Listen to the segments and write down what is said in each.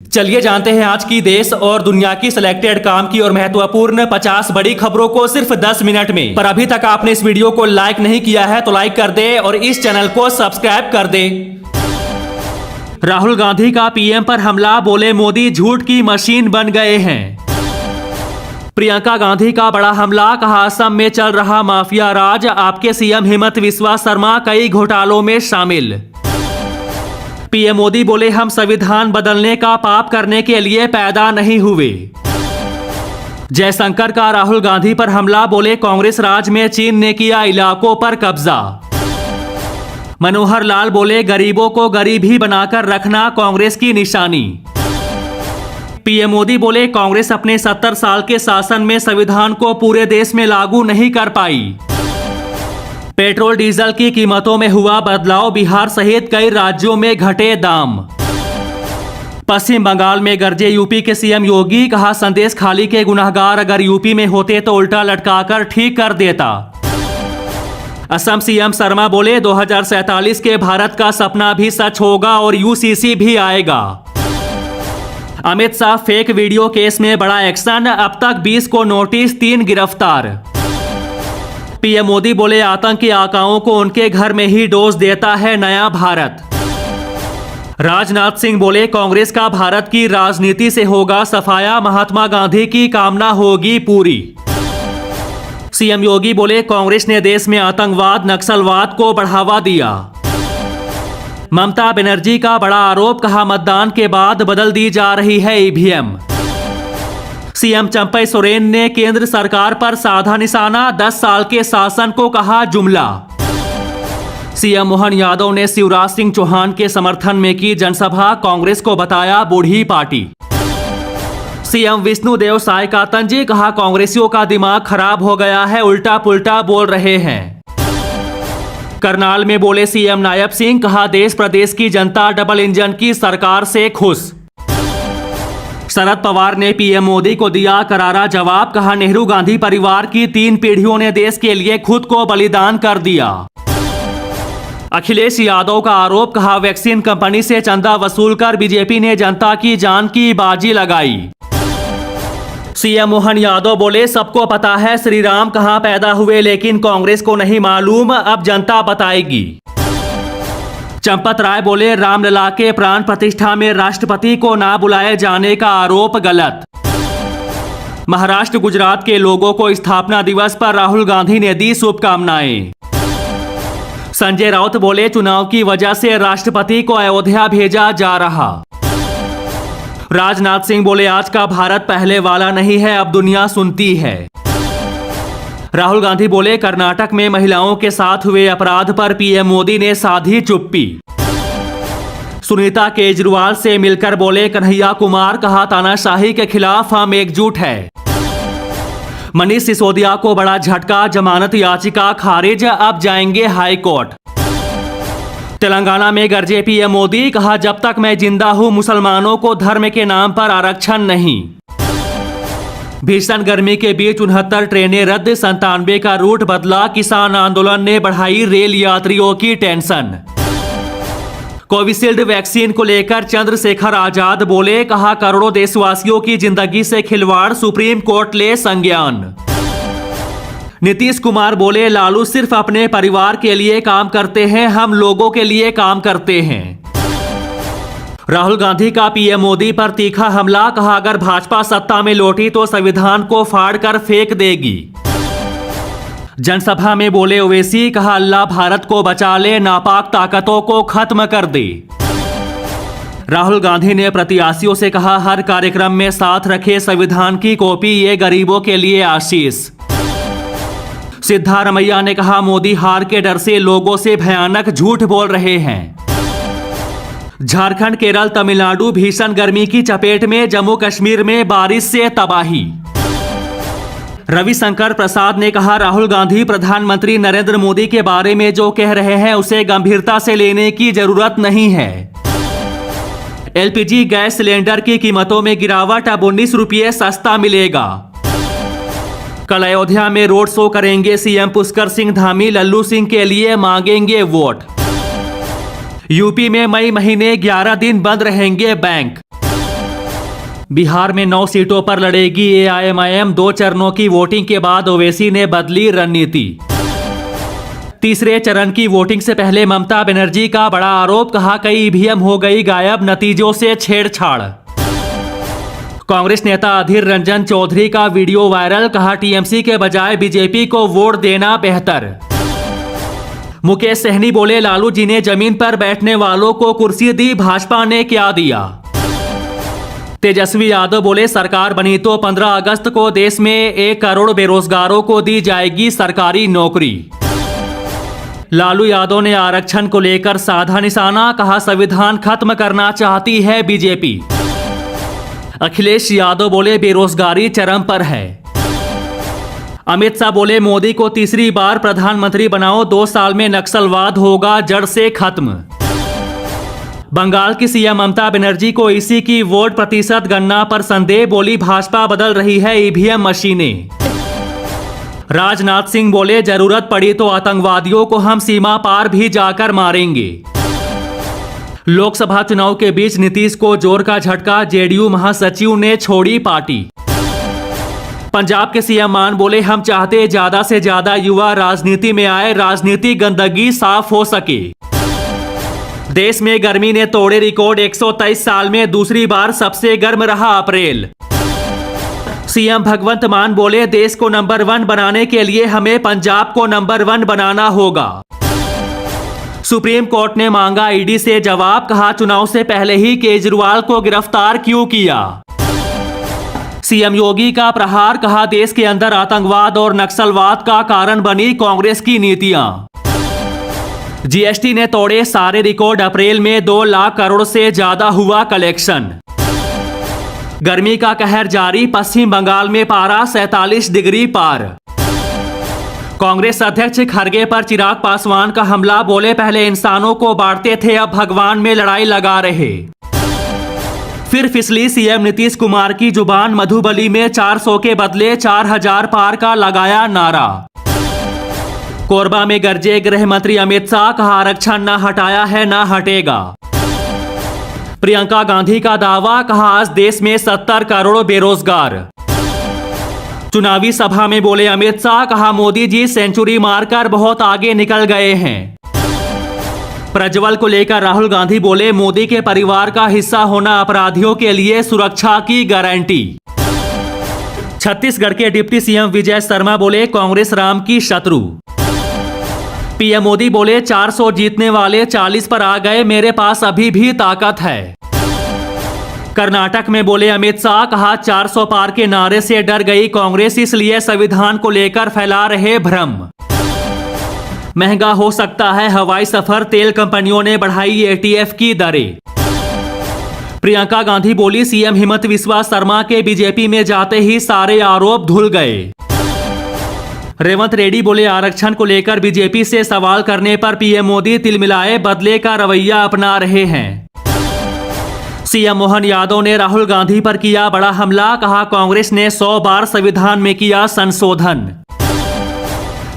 चलिए जानते हैं आज की देश और दुनिया की सिलेक्टेड काम की और महत्वपूर्ण 50 बड़ी खबरों को सिर्फ 10 मिनट में। पर अभी तक आपने इस वीडियो को लाइक नहीं किया है तो लाइक कर दे और इस चैनल को सब्सक्राइब कर दे। राहुल गांधी का पीएम पर हमला, बोले मोदी झूठ की मशीन बन गए हैं। प्रियंका गांधी का बड़ा हमला, कहा असम में चल रहा माफिया राज, आपके सीएम हेमंत बिस्वा शर्मा कई घोटालों में शामिल। पीएम मोदी बोले हम संविधान बदलने का पाप करने के लिए पैदा नहीं हुए। जयशंकर का राहुल गांधी पर हमला, बोले कांग्रेस राज में चीन ने किया इलाकों पर कब्जा। मनोहर लाल बोले गरीबों को गरीब ही बनाकर रखना कांग्रेस की निशानी। पीएम मोदी बोले कांग्रेस अपने 70 साल के शासन में संविधान को पूरे देश में लागू नहीं कर पाई। पेट्रोल डीजल की कीमतों में हुआ बदलाव, बिहार सहित कई राज्यों में घटे दाम। पश्चिम बंगाल में गरजे यूपी के सीएम योगी, कहा संदेश खाली के गुनहगार अगर यूपी में होते तो उल्टा लटकाकर ठीक कर देता। असम सीएम शर्मा बोले 2047 के भारत का सपना भी सच होगा और यूसीसी भी आएगा। Amit Shah fake video case में बड़ा एक्शन, अब तक 20 को नोटिस, 3 गिरफ्तार। पीएम मोदी बोले आतंक के आकाओं को उनके घर में ही डोज देता है नया भारत। राजनाथ सिंह बोले कांग्रेस का भारत की राजनीति से होगा सफाया, महात्मा गांधी की कामना होगी पूरी। सीएम योगी बोले कांग्रेस ने देश में आतंकवाद नक्सलवाद को बढ़ावा दिया। ममता बनर्जी का बड़ा आरोप, कहा मतदान के बाद बदल दी जा रही है ईवीएम। सीएम चंपई सोरेन ने केंद्र सरकार पर साधा निशाना, 10 साल के शासन को कहा जुमला। सीएम मोहन यादव ने शिवराज सिंह चौहान के समर्थन में की जनसभा, कांग्रेस को बताया बूढ़ी पार्टी। सीएम विष्णुदेव साय का तंज, कहा कांग्रेसियों का दिमाग खराब हो गया है, उल्टा पुल्टा बोल रहे हैं। करनाल में बोले सीएम नायब सिंह, कहा देश प्रदेश की जनता डबल इंजन की सरकार से खुश। शरद पवार ने पीएम मोदी को दिया करारा जवाब, कहा नेहरू गांधी परिवार की 3 पीढ़ियों ने देश के लिए खुद को बलिदान कर दिया। अखिलेश यादव का आरोप, कहा वैक्सीन कंपनी से चंदा वसूलकर बीजेपी ने जनता की जान की बाजी लगाई। सीएम मोहन यादव बोले सबको पता है श्री राम कहां पैदा हुए, लेकिन कांग्रेस को नहीं मालूम, अब जनता बताएगी। चंपत राय बोले रामलला के प्राण प्रतिष्ठा में राष्ट्रपति को ना बुलाए जाने का आरोप गलत। महाराष्ट्र गुजरात के लोगों को स्थापना दिवस पर राहुल गांधी ने दी शुभकामनाएं। संजय राउत बोले चुनाव की वजह से राष्ट्रपति को अयोध्या भेजा जा रहा। राजनाथ सिंह बोले आज का भारत पहले वाला नहीं है, अब दुनिया सुनती है। राहुल गांधी बोले कर्नाटक में महिलाओं के साथ हुए अपराध पर पीएम मोदी ने साधी चुप्पी। सुनीता केजरीवाल से मिलकर बोले कन्हैया कुमार, कहा तानाशाही के खिलाफ हम एकजुट है। मनीष सिसोदिया को बड़ा झटका, जमानत याचिका खारिज, अब जाएंगे हाई कोर्ट। तेलंगाना में गरजे पीएम मोदी, कहा जब तक मैं जिंदा हूं मुसलमानों को धर्म के नाम पर आरक्षण नहीं। भीषण गर्मी के बीच 69 ट्रेनें रद्द, 97 का रूट बदला, किसान आंदोलन ने बढ़ाई रेल यात्रियों की टेंशन। कोविशील्ड वैक्सीन को लेकर चंद्रशेखर आजाद बोले, कहा करोड़ों देशवासियों की जिंदगी से खिलवाड़, सुप्रीम कोर्ट ले संज्ञान। नीतीश कुमार बोले लालू सिर्फ अपने परिवार के लिए काम करते हैं, हम लोगों के लिए काम करते हैं। राहुल गांधी का पीएम मोदी पर तीखा हमला, कहा अगर भाजपा सत्ता में लौटी तो संविधान को फाड़कर फेंक देगी। जनसभा में बोले ओवैसी, कहा अल्लाह भारत को बचा ले, नापाक ताकतों को खत्म कर दे। राहुल गांधी ने प्रत्याशियों से कहा हर कार्यक्रम में साथ रखे संविधान की कॉपी, ये गरीबों के लिए आशीष। सिद्धारमैया ने कहा मोदी हार के डर से लोगों से भयानक झूठ बोल रहे हैं। झारखंड, केरल, तमिलनाडु भीषण गर्मी की चपेट में, जम्मू कश्मीर में बारिश से तबाही। रविशंकर प्रसाद ने कहा राहुल गांधी प्रधानमंत्री नरेंद्र मोदी के बारे में जो कह रहे हैं उसे गंभीरता से लेने की जरूरत नहीं है। एलपीजी गैस सिलेंडर की कीमतों में गिरावट, अब 19 रुपये सस्ता मिलेगा। कल अयोध्या में रोड शो करेंगे सीएम पुष्कर सिंह धामी, लल्लू सिंह के लिए मांगेंगे वोट। यूपी में मई महीने 11 दिन बंद रहेंगे बैंक। बिहार में 9 सीटों पर लड़ेगी एआईएमआईएम। 2 चरणों की वोटिंग के बाद ओवैसी ने बदली रणनीति। तीसरे चरण की वोटिंग से पहले ममता बनर्जी का बड़ा आरोप, कहा कई ईवीएम हो गई गायब, नतीजों से छेड़छाड़। कांग्रेस नेता अधीर रंजन चौधरी का वीडियो वायरल, कहा टीएमसी के बजाय बीजेपी को वोट देना बेहतर। मुकेश सहनी बोले लालू जी ने जमीन पर बैठने वालों को कुर्सी दी, भाजपा ने क्या दिया। तेजस्वी यादव बोले सरकार बनी तो 15 अगस्त को देश में 1 करोड़ बेरोजगारों को दी जाएगी सरकारी नौकरी। लालू यादव ने आरक्षण को लेकर साधा निशाना, कहा संविधान खत्म करना चाहती है बीजेपी। अखिलेश यादव बोले बेरोजगारी चरम पर है। अमित शाह बोले मोदी को तीसरी बार प्रधानमंत्री बनाओ, 2 साल में नक्सलवाद होगा जड़ से खत्म। बंगाल की सीएम ममता बनर्जी को ईसी की वोट प्रतिशत गणना पर संदेह, बोली भाजपा बदल रही है ईवीएम मशीनें। राजनाथ सिंह बोले जरूरत पड़ी तो आतंकवादियों को हम सीमा पार भी जाकर मारेंगे। लोकसभा चुनाव के बीच नीतीश को जोर का झटका, जेडीयू महासचिव ने छोड़ी पार्टी। पंजाब के सीएम मान बोले हम चाहते ज्यादा से ज्यादा युवा राजनीति में आए, राजनीति गंदगी साफ हो सके। देश में गर्मी ने तोड़े रिकॉर्ड, 123 साल में दूसरी बार सबसे गर्म रहा अप्रैल। सीएम भगवंत मान बोले देश को नंबर 1 बनाने के लिए हमें पंजाब को नंबर 1 बनाना होगा। सुप्रीम कोर्ट ने मांगा ईडी से जवाब, कहा चुनाव से पहले ही केजरीवाल को गिरफ्तार क्यों किया। सीएम योगी का प्रहार, कहा देश के अंदर आतंकवाद और नक्सलवाद का कारण बनी कांग्रेस की नीतियां। जीएसटी ने तोड़े सारे रिकॉर्ड, अप्रैल में 2 लाख करोड़ से ज्यादा हुआ कलेक्शन। गर्मी का कहर जारी, पश्चिम बंगाल में पारा 47 डिग्री पार। कांग्रेस अध्यक्ष खड़गे पर चिराग पासवान का हमला, बोले पहले इंसानों को बांटते थे अब भगवान में लड़ाई लगा रहे। फिर फिसली सीएम नीतीश कुमार की जुबान, मधुबली में 400 के बदले 4000 पार का लगाया नारा। कोरबा में गरजे गृह मंत्री अमित शाह, कहा आरक्षण न हटाया है न हटेगा। प्रियंका गांधी का दावा, कहा आज देश में 70 करोड़ बेरोजगार। चुनावी सभा में बोले अमित शाह, कहा मोदी जी सेंचुरी मारकर बहुत आगे निकल गए हैं। प्रज्वल को लेकर राहुल गांधी बोले मोदी के परिवार का हिस्सा होना अपराधियों के लिए सुरक्षा की गारंटी। छत्तीसगढ़ के डिप्टी सीएम विजय शर्मा बोले कांग्रेस राम की शत्रु। पीएम मोदी बोले 400 जीतने वाले 40 पर आ गए, मेरे पास अभी भी ताकत है। कर्नाटक में बोले अमित शाह, कहा 400 पार के नारे से डर गई कांग्रेस, इसलिए संविधान को लेकर फैला रहे भ्रम। महंगा हो सकता है हवाई सफर, तेल कंपनियों ने बढ़ाई एटीएफ की दरें। प्रियंका गांधी बोली सीएम हिमंत बिस्वा शर्मा के बीजेपी में जाते ही सारे आरोप धुल गए। रेवंत रेड्डी बोले आरक्षण को लेकर बीजेपी से सवाल करने पर पीएम मोदी तिलमिलाए बदले का रवैया अपना रहे हैं। सीएम मोहन यादव ने राहुल गांधी पर किया बड़ा हमला, कहा कांग्रेस ने 100 बार संविधान में किया संशोधन।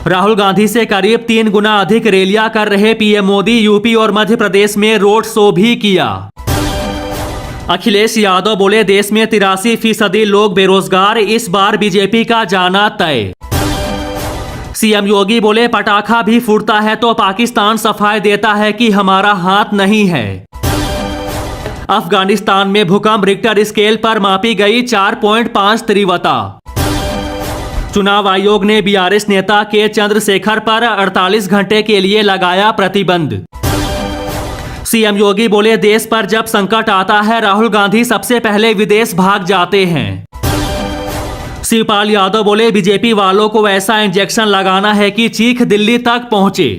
राहुल गांधी से करीब 3 गुना अधिक रैलियां कर रहे पीएम मोदी यूपी और मध्य प्रदेश में रोड शो भी किया। अखिलेश यादव बोले देश में 83% लोग बेरोजगार, इस बार बीजेपी का जाना तय। सीएम योगी बोले पटाखा भी फूटता है तो पाकिस्तान सफाई देता है कि हमारा हाथ नहीं है। अफगानिस्तान में भूकंप, रिक्टर स्केल पर मापी गई 4.5 तीव्रता। चुनाव आयोग ने बीआरएस नेता के चंद्रशेखर पर 48 घंटे के लिए लगाया प्रतिबंध। सीएम योगी बोले देश पर जब संकट आता है राहुल गांधी सबसे पहले विदेश भाग जाते हैं। शिवपाल यादव बोले बीजेपी वालों को ऐसा इंजेक्शन लगाना है कि चीख दिल्ली तक पहुंचे।